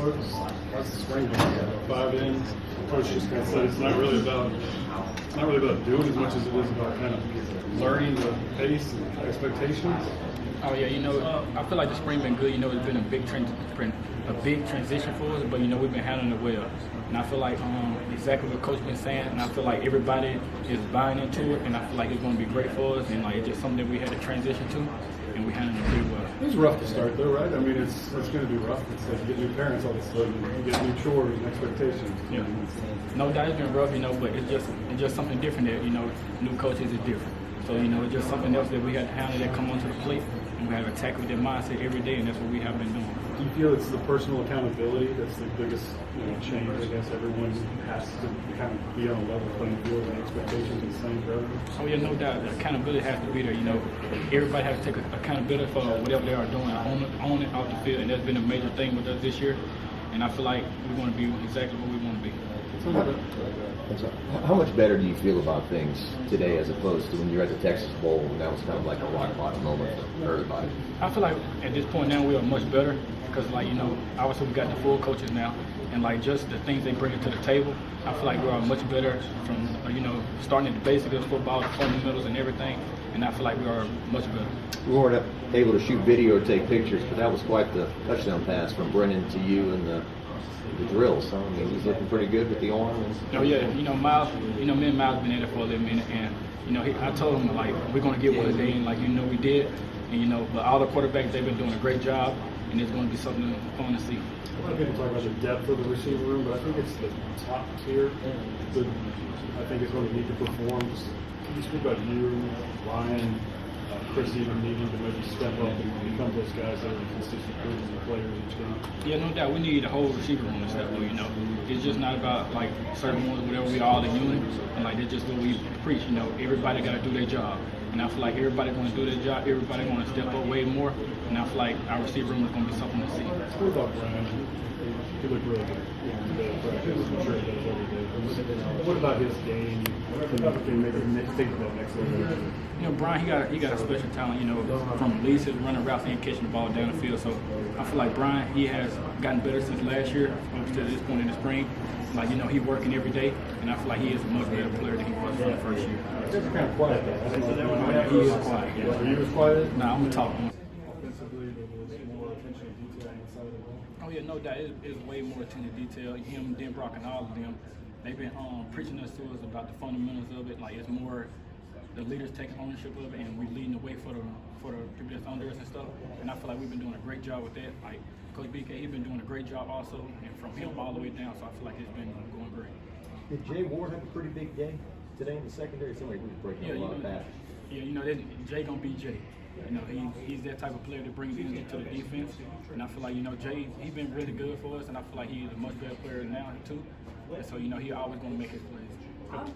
How's the spring been? 5 in. Coach just kind of said it's not really about doing as much as it is about kind of learning the pace and expectations. Oh yeah, I feel like the spring been good. It's been a big transition for us, but we've been handling it well. And I feel like exactly what Coach been saying, and I feel like everybody is buying into it, and I feel like it's going to be great for us, and like it's just something that we had to transition to, and we handled it pretty well. It was rough to start though, right? I mean, it's going to be rough. It's like you get new parents all of a sudden, you get new chores and expectations. Yeah. No doubt it's been rough, but it's just something different that new coaches is different. So it's just something else that we had to handle that come onto the plate, and we have to attack with that mindset every day, and that's what we have been doing. Do you feel it's the personal accountability that's the biggest change? I guess everyone has to kind of be on a level playing field and expectations are the same for everyone. Oh yeah, no doubt. The accountability has to be there. Everybody has to take accountability for whatever they are doing, own it out the field, and that's been a major thing with us this year. And I feel like we're going to be exactly what we want to be. How much better do you feel about things today as opposed to when you're at the Texas Bowl and that was kind of like a rock bottom moment for everybody? I feel like at this point now we are much better because obviously we got the full coaches now, and just the things they bring to the table, I feel like we are much better from starting at the basics of football, the fundamentals and everything, and I feel like we are much better. We weren't able to shoot video or take pictures, but that was quite the touchdown pass from Brennan to you and the drills. So, I mean, he's looking pretty good with the arm. Oh yeah, Miles. Me and Miles been in there for a little minute, and I told him we're gonna get one today, and we did, and but all the quarterbacks they've been doing a great job, and it's gonna be something fun to see. A lot of people talk about the depth of the receiver room, but I think it's the top tier. I think it's going to need to perform. Can you speak about you, Ryan, Chris even needing to maybe step up and become those guys that are consistent players each game? Yeah, no doubt. We need the whole receiver room to step up, It's just not about certain ones, whatever we all in unit, and that's just what we preach, Everybody got to do their job. And I feel like everybody going to do their job, everybody going to step up way more, and I feel like our receiver room is going to be something to see. What about Brian? He looked really good. I'm sure he does every day. What about his game? Can maybe take that next level? Brian, he got a special talent, from leads to running routes and catching the ball down the field. So I feel like Brian, he has gotten better since last year up to this point in the spring. He working every day, and I feel like he is a much better player than he was from the first year. He's kind of quiet though. He is quiet. Yeah. Are you as quiet? Nah, I'm gonna talk. Offensively, there's more attention to detail on the side of the ball. Oh yeah, no doubt. It's way more attention to detail. Him, Dan Brock, and all of them, they've been preaching us to us about the fundamentals of it. It's more the leaders taking ownership of it, and we leading the way for the people that's under us and stuff. And I feel like we've been doing a great job with that. Coach BK, he's been doing a great job also, and from him all the way down. So I feel like it's been going great. Did Jay Ward have a pretty big day today in the secondary? It seemed like he was breaking a lot of passes. Yeah, Jay gonna be Jay. He's that type of player that brings energy to the defense, and I feel like Jay, he's been really good for us, and I feel like he's a much better player now too. And so he always gonna make his plays.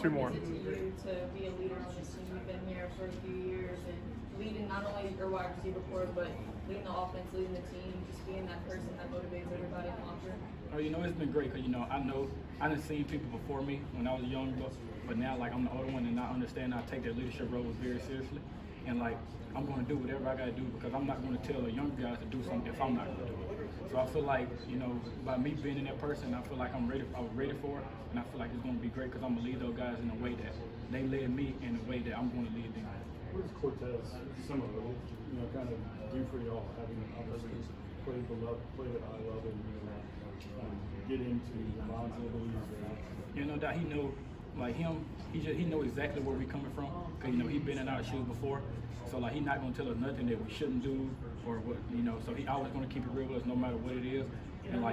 Two more. To be a leader on this team, you've been here for a few years and leading not only your wide receiver core, but leading the offense, leading the team, just being that person that motivates everybody in the locker room. Oh, it's been great because I done seen people before me when I was younger, but now I'm the older one and I understand I take that leadership role very seriously, and I'm going to do whatever I got to do because I'm not going to tell the younger guys to do something if I'm not going to do it. So I feel like by me being in that person, I feel like I was ready for it, and I feel like it's going to be great because I'm going to lead those guys in a way that they led me in a way that I'm going to lead them. What does Cortez similarly, kind of do for y'all, having obviously played at a high level, get into the minds of the leaders? No doubt he know, he know exactly where we're coming from because he's been in our shoes before. So he's not gonna tell us nothing that we shouldn't do or what So he always gonna keep it real with us no matter what it is. And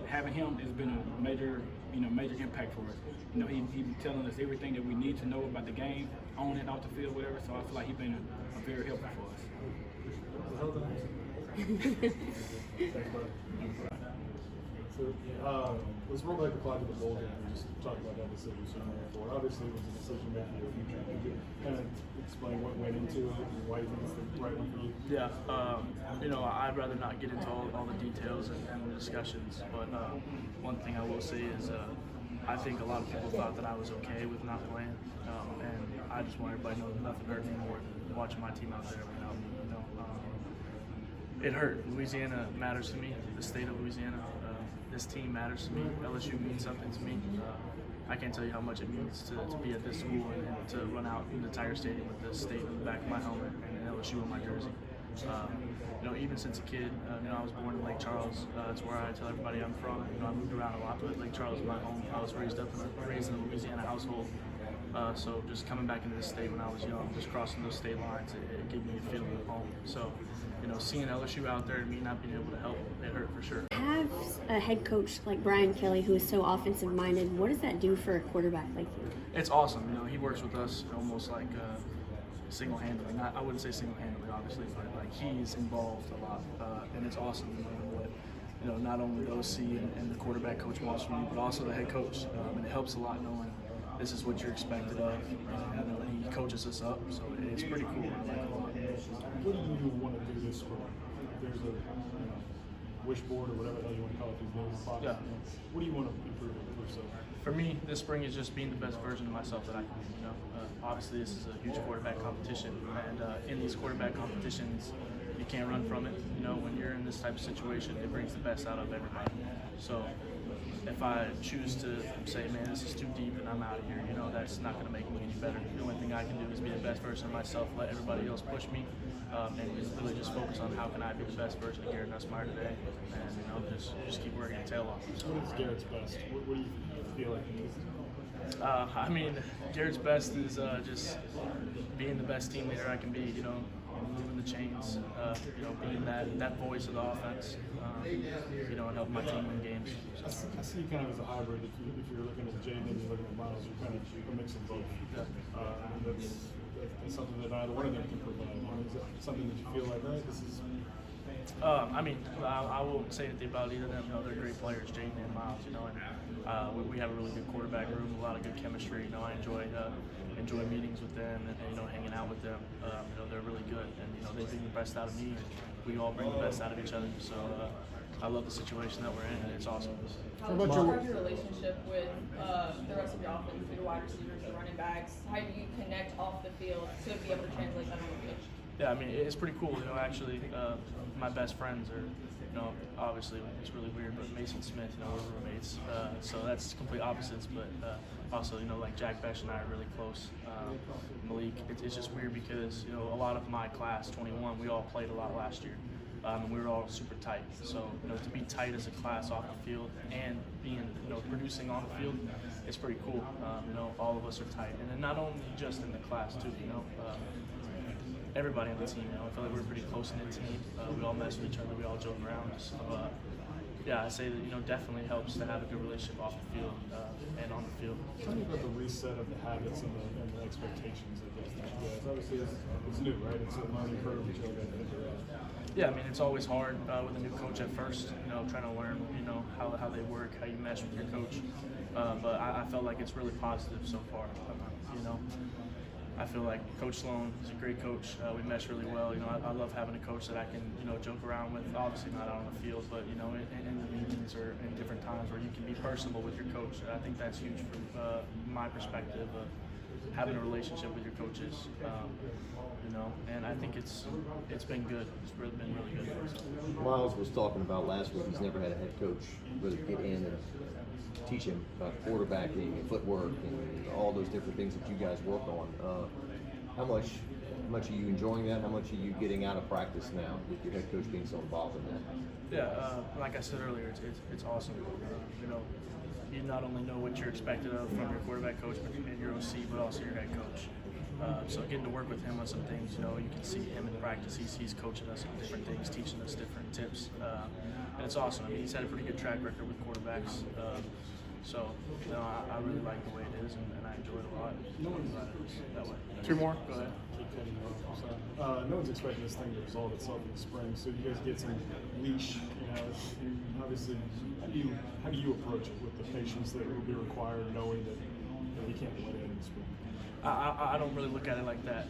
having him has been a major major impact for us. He been telling us everything that we need to know about the game, on and off the field, whatever. So I feel like he's been a very helpful for us. So let's roll back the clock to the bowl game and just talk about that decision. Obviously, it was a decision making your future. Could you kind of explain what went into it and why you think it's the right one for you? Yeah, I'd rather not get into all the details and the discussions, but one thing I will say is I think a lot of people thought that I was okay with not playing, and I just want everybody to know nothing hurt me more than watching my team out there without me. It hurt. Louisiana matters to me. The state of Louisiana. This team matters to me. LSU means something to me. I can't tell you how much it means to be at this school and to run out in the Tiger Stadium with the state on the back of my helmet and LSU on my jersey. Even since a kid, I was born in Lake Charles. That's where I tell everybody I'm from. I moved around a lot, but Lake Charles is my home. I was raised in a Louisiana household. So just coming back into the state when I was young, just crossing those state lines, it gave me a feeling of home. So, seeing LSU out there and me not being able to help, it hurt for sure. Have a head coach like Brian Kelly who is so offensive minded. What does that do for a quarterback like you? It's awesome. He works with us almost like single-handedly. I wouldn't say single-handedly, obviously, but like he's involved a lot, and it's awesome. Not only the OC and the quarterback coach wants from you, but also the head coach, and it helps a lot knowing this is what you're expected of. And he coaches us up, so it's pretty cool. I like it a lot. What do you want to do this spring? There's a wish board or whatever the hell you want to call it these days. Yeah. What do you want to improve for yourself? For me, this spring is just being the best version of myself that I can be. Obviously, this is a huge quarterback competition, and in these quarterback competitions, you can't run from it. When you're in this type of situation, it brings the best out of everybody. So, if I choose to say, man, this is too deep and I'm out of here, that's not going to make me any better. The only thing I can do is be the best version of myself, let everybody else push me, and really just focus on how can I be the best version of Garrett Nussmeier today, and just keep working your tail off. So. What is Garrett's best? What do you feel like he is? Garrett's best is just being the best team leader I can be, moving the chains, being that voice of the offense, and helping my team win games. So. I see you kind of as a hybrid. If you're looking at Jaden and you're looking at Miles, you're kind of a mix of both. Yeah. That's something that either one of them can provide. Is that something that you feel like, right, this is... I won't say anything about either of them. They're great players, Jaden and Miles. And we have a really good quarterback room, a lot of good chemistry. I enjoy meetings with them and hanging out with them. They're really good, and they bring the best out of me, and we all bring the best out of each other. So I love the situation that we're in, and it's awesome. How about your relationship with the rest of your offense, your wide receivers, the running backs? How do you connect off the field to be able to translate that on the field? Yeah, it's pretty cool. Actually, my best friends are, obviously it's really weird, but Mason Smith, we're roommates. So that's complete opposites, but also, like Jack Besh and I are really close. Malik, it's just weird because, a lot of my class, 21, we all played a lot last year. And we were all super tight. So, to be tight as a class off the field and being, producing on the field, it's pretty cool. All of us are tight. And then not only just in the class, too, everybody on the team, I feel like we're a pretty close-knit team. We all mess with each other. We all joke around. So, I say that, definitely helps to have a good relationship off the field and on the field. Tell me about the reset of the habits and the expectations of those guys. Obviously, it's new, right? It's a learning curve that you'll get into. Yeah, it's always hard with a new coach at first, trying to learn, how they work, how you mesh with your coach. But I felt like it's really positive so far. I feel like Coach Sloan is a great coach. We mesh really well. I love having a coach that I can, joke around with. Obviously not out on the field, but in the meetings or in different times where you can be personable with your coach. I think that's huge from my perspective of having a relationship with your coaches. And I think it's been good. It's really been really good. Miles was talking about last week. He's never had a head coach really get in and teach him about quarterbacking and footwork and all those different things that you guys work on. How much are you enjoying that? How much are you getting out of practice now with your head coach being so involved in that? Yeah, like I said earlier, it's awesome. You not only know what you're expected of from your quarterback coach and your OC, but also your head coach. So getting to work with him on some things, you can see him in practice. He's coaching us on different things, teaching us different tips, and it's awesome. He's had a pretty good track record with quarterbacks. So, I really like the way it is, and I enjoy it a lot. That way. Two more? Go ahead. No one's expecting this thing to resolve itself in the spring, so you guys get some leash. And obviously, how do you approach it with the patience that will be required, knowing that you can't let it in the spring? I don't really look at it like that.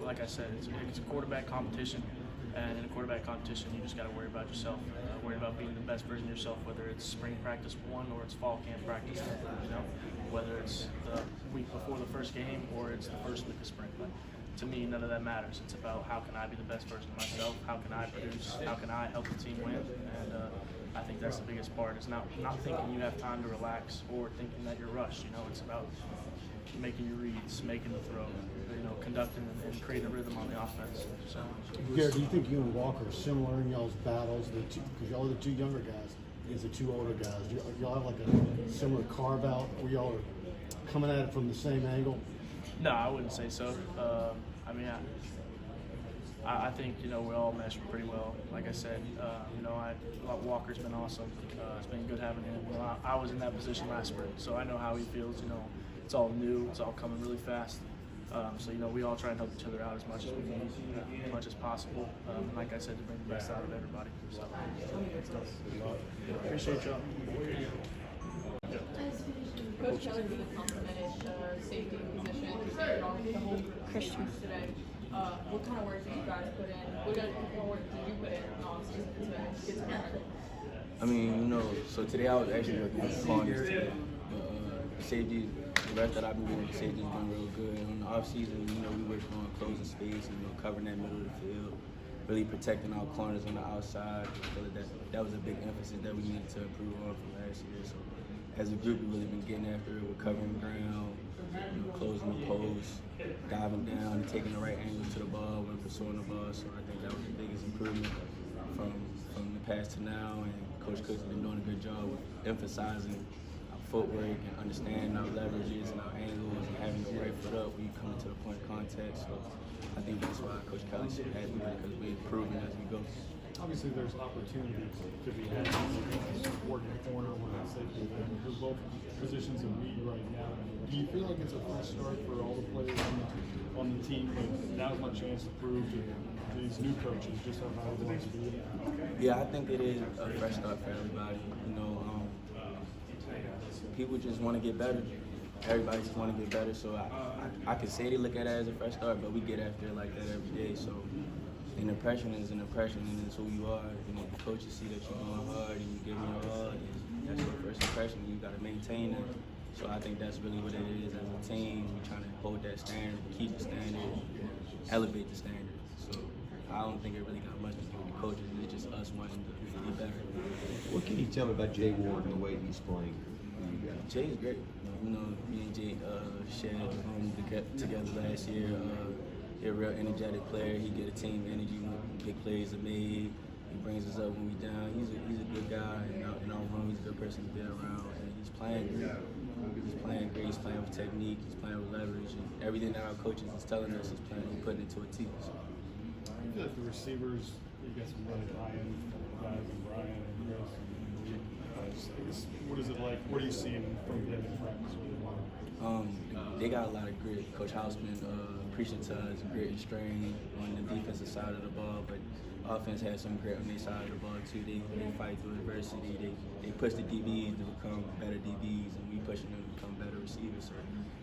Like I said, it's a quarterback competition. And in a quarterback competition, you just got to worry about yourself. Worry about being the best version of yourself, whether it's spring practice 1 or it's fall camp practice 10, whether it's the week before the first game or it's the first week of spring. But to me, none of that matters. It's about how can I be the best version of myself, how can I produce, how can I help the team win, and I think that's the biggest part. It's not thinking you have time to relax or thinking that you're rushed. It's about making your reads, making the throw, conducting and creating a rhythm on the offense. So, Garrett, do you think you and Walker are similar in y'all's battles? Because y'all are the two younger guys against the two older guys. Do y'all have like a similar carve out where y'all are coming at it from the same angle? no, I wouldn't say so. I think we all mesh pretty well. Like I said, Walker's been awesome. It's been good having him. I was in that position last spring, so I know how he feels. It's all new. It's all coming really fast. So we all try and help each other out as much as we can, as much as possible. And like I said, to bring the best out of everybody. So Appreciate y'all. Coach Kelly really complimented the safety position the whole Christian. today. What kind of work did you guys put in? What kind of work did you put in to get to that? So today I was actually working with the corners today. Safety, the rest that I've been doing with safety has been real good. On the off season, we worked on closing space, covering that middle of the field, really protecting our corners on the outside. I feel like that was a big emphasis that we needed to improve on from last year. So as a group, we've really been getting after it. We're covering ground, closing the post, diving down, and taking the right angle to the ball when pursuing the ball. So I think that was the biggest improvement from the past to now. And Coach Cook's been doing a good job with emphasizing our footwork and understanding our leverages and our angles and having the right foot up when you come into the point of contact. So I think that's why Coach Kelly's so happy with it, because we're improving as we go. Obviously, there's opportunities to be had working corner when I safety. They're both positions in need right now. Do you feel like it's a fresh start for all the players on the team? But now's my chance to prove to these new coaches just how valuable it's be. Yeah, I think it is a fresh start for everybody. People just want to get better. Everybody just want to get better. So I could say they look at it as a fresh start, but we get after it like that every day. So an impression is an impression, and it's who you are. The coaches see that you're going hard and you're giving your all, and that's your first impression. You got to maintain it. So I think that's really what it is as a team. We're trying to hold that standard, keep the standard, elevate the standard. So I don't think it really got much to do with the coaches. It's just us wanting to get better. What can you tell me about Jay Ward and the way he's playing? Jay's great. Me and Jay shared the room together last year. He's a real energetic player. He get a team energy when big plays are made. He brings us up when we down. He's a good guy in our room. He's a good person to be around, and he's playing great. He's playing great. He's playing with technique. He's playing with leverage. And everything that our coaches is telling us, he's putting it to a T. So. I feel like the receivers, you got some really high-end guys, and Brian and Chris. What is it like? What are you seeing from them in practice? They got a lot of grit. Coach Houseman preaching to us grit and strain on the defensive side of the ball, but offense has some grit on their side of the ball too. They fight through adversity. They push the DBs to become better DBs, and we pushing them to become better receivers. So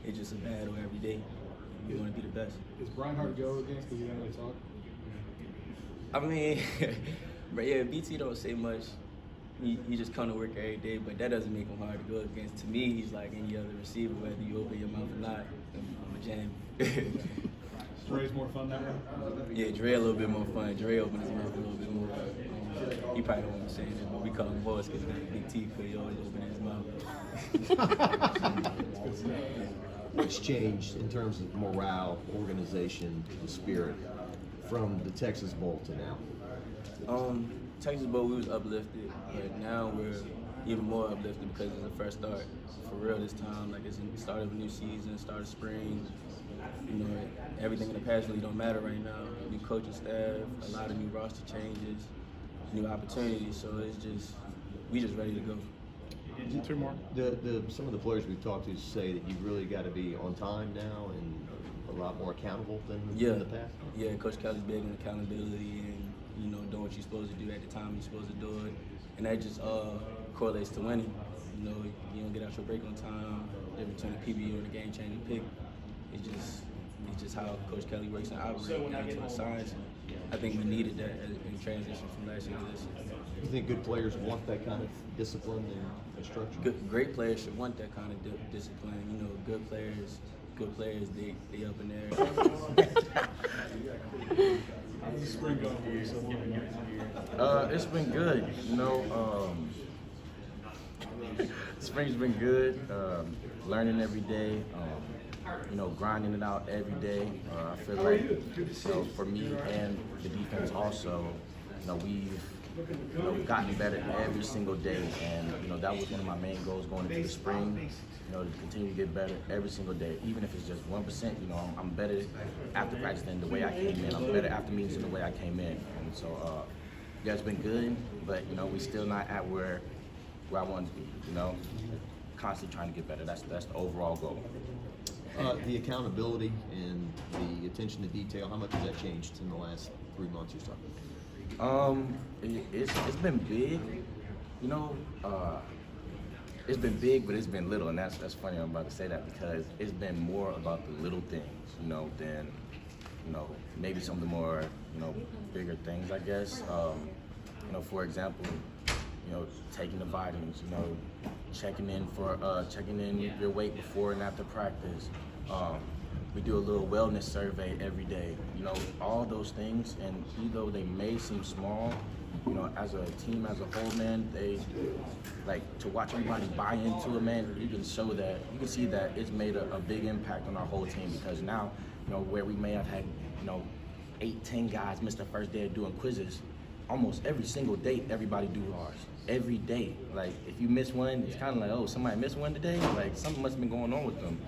it's just a battle every day. We want to be the best. Is Brian hard to go against because you don't really talk? But yeah, BT don't say much. He just come to work every day, but that doesn't make him hard to go against. To me, he's like any other receiver, whether you open your mouth or not. I'm a jam. Dre's more fun that way? Yeah, Dre a little bit more fun. Dre open his mouth a little bit more. He probably don't want to say it, but we call him Boss because he got a big teeth, because he always open his mouth. What's changed in terms of morale, organization, the spirit from the Texas Bowl to now? Texas Bowl, we was uplifted, but now we're even more uplifted because it's a fresh start. For real this time, like it's the start of a new season, start of spring. Everything in the past really don't matter right now. New coaching staff, a lot of new roster changes, new opportunities. So we just ready to go. Two more. Some of the players we've talked to say that you've really got to be on time now and a lot more accountable than in the past. Yeah, Coach Kelly's big on accountability and doing what you're supposed to do at the time you're supposed to do it, and that just correlates to winning. You don't get out your break on time. Every turn the PBU and the game-changing pick. It's just how Coach Kelly works and operates down to a science. I think we needed that in transition from last year to this year. You think good players want that kind of discipline and structure? Great players should want that kind of discipline. Good players good players. They up in there. How's the spring going for you so far? It's been good. Spring's been good. Learning every day. Grinding it out every day. I feel like, for me and the defense also, we've gotten better every single day, and that was one of my main goals going into the spring. To continue to get better every single day, even if it's just 1%. I'm better after practice than the way I came in. I'm better after meetings than the way I came in, and so yeah, it's been good, but we still not at where I want to be. Constantly trying to get better. That's the overall goal. The accountability and the attention to detail, how much has that changed in the last 3 months or so? It's been big, it's been big, but it's been little, and that's funny. I'm about to say that because it's been more about the little things, than maybe some of the more bigger things, I guess. For example, taking the vitamins, checking in your weight before and after practice. We do a little wellness survey every day. All those things, and even though they may seem small, as a team as a whole, man, they to watch everybody buy into it, man. You can see that it's made a big impact on our whole team, because now, where we may have had 8-10 guys miss the first day of doing quizzes, almost every single day everybody do ours. Every day. If you miss one, it's kind of like, oh, somebody missed one today? Something must have been going on with them.